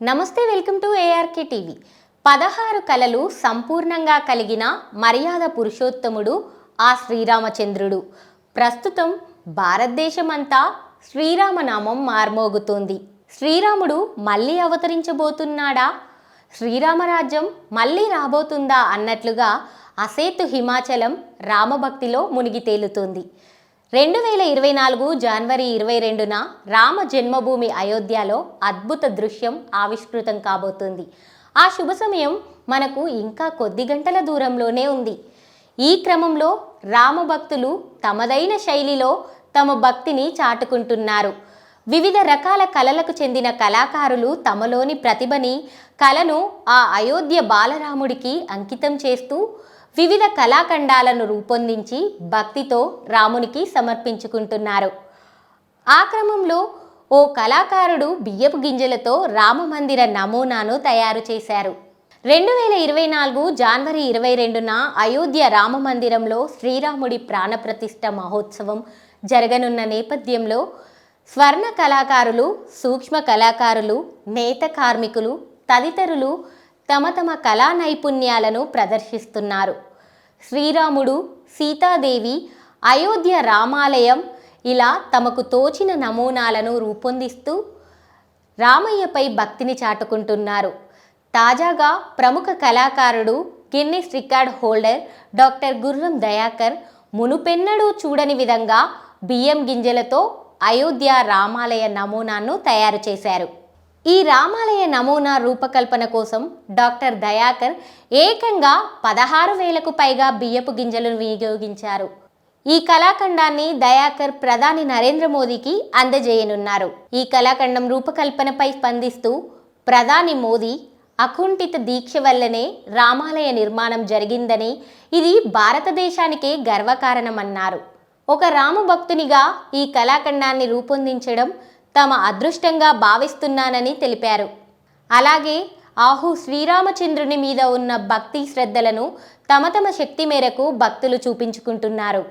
నమస్తే, welcome to ARK TV. 16 కళలు సంపూర్ణంగా కలిగిన మర్యాద పురుషోత్తముడు ఆ శ్రీరామచంద్రుడు. ప్రస్తుతం భారతదేశమంతా శ్రీరామనామం మార్మోగుతోంది. శ్రీరాముడు మళ్ళీ అవతరించబోతున్నాడా, శ్రీరామరాజ్యం మళ్ళీ రాబోతుందా అన్నట్లుగా అసేతు హిమాచలం రామభక్తిలో మునిగి తేలుతోంది. 2024 జనవరి 22న రామ జన్మభూమి అయోధ్యలో అద్భుత దృశ్యం ఆవిష్కృతం కాబోతుంది. ఆ శుభ సమయం మనకు ఇంకా కొద్ది గంటల దూరంలోనే ఉంది. ఈ క్రమంలో రామభక్తులు తమదైన శైలిలో తమ భక్తిని చాటుకుంటున్నారు. వివిధ రకాల కళలకు చెందిన కళాకారులు తమలోని ప్రతిభని, కళను ఆ అయోధ్య బాలరాముడికి అంకితం చేస్తూ వివిధ కళాఖండాలను రూపొందించి భక్తితో రామునికి సమర్పించుకుంటున్నారు. ఆ క్రమంలో ఓ కళాకారుడు బియ్యపు గింజలతో రామమందిర నమూనాను తయారు చేశారు. 2024 జనవరి 22న అయోధ్య రామమందిరంలో శ్రీరాముడి ప్రాణప్రతిష్ఠ మహోత్సవం జరగనున్న నేపథ్యంలో స్వర్ణ కళాకారులు, సూక్ష్మ కళాకారులు, నేత కార్మికులు తదితరులు తమ తమ కళా నైపుణ్యాలను ప్రదర్శిస్తున్నారు. శ్రీరాముడు, సీతాదేవి, అయోధ్య రామాలయం ఇలా తమకు తోచిన నమూనాలను రూపొందిస్తూ రామయ్యపై భక్తిని చాటుకుంటున్నారు. తాజాగా ప్రముఖ కళాకారుడు, గిన్నిస్ రికార్డ్ హోల్డర్ డాక్టర్ గుర్రం దయాకర్ మునుపెన్నడూ చూడని విధంగా బియ్యం గింజలతో అయోధ్య రామాలయ నమూనాను తయారు చేశారు. ఈ రామాలయ నమూనా రూపకల్పన కోసం డాక్టర్ దయాకర్ ఏకంగా 16,000కు పైగా బియ్యపు గింజలను వినియోగించారు. ఈ కళాఖండాన్ని దయాకర్ ప్రధాని నరేంద్ర మోదీకి అందజేయనున్నారు. ఈ కళాఖండం రూపకల్పనపై స్పందిస్తూ ప్రధాని మోదీ, అకుంఠిత దీక్ష వల్లనే రామాలయ నిర్మాణం జరిగిందని, ఇది భారతదేశానికే గర్వకారణమన్నారు. ఒక రామభక్తునిగా ఈ కళాఖండాన్ని రూపొందించడం తమ అదృష్టంగా భావిస్తున్నానని తెలిపారు. అలాగే శ్రీరామచంద్రుని మీద ఉన్న భక్తి శ్రద్ధలను తమ తమ శక్తి మేరకు భక్తులు చూపించుకుంటున్నారు.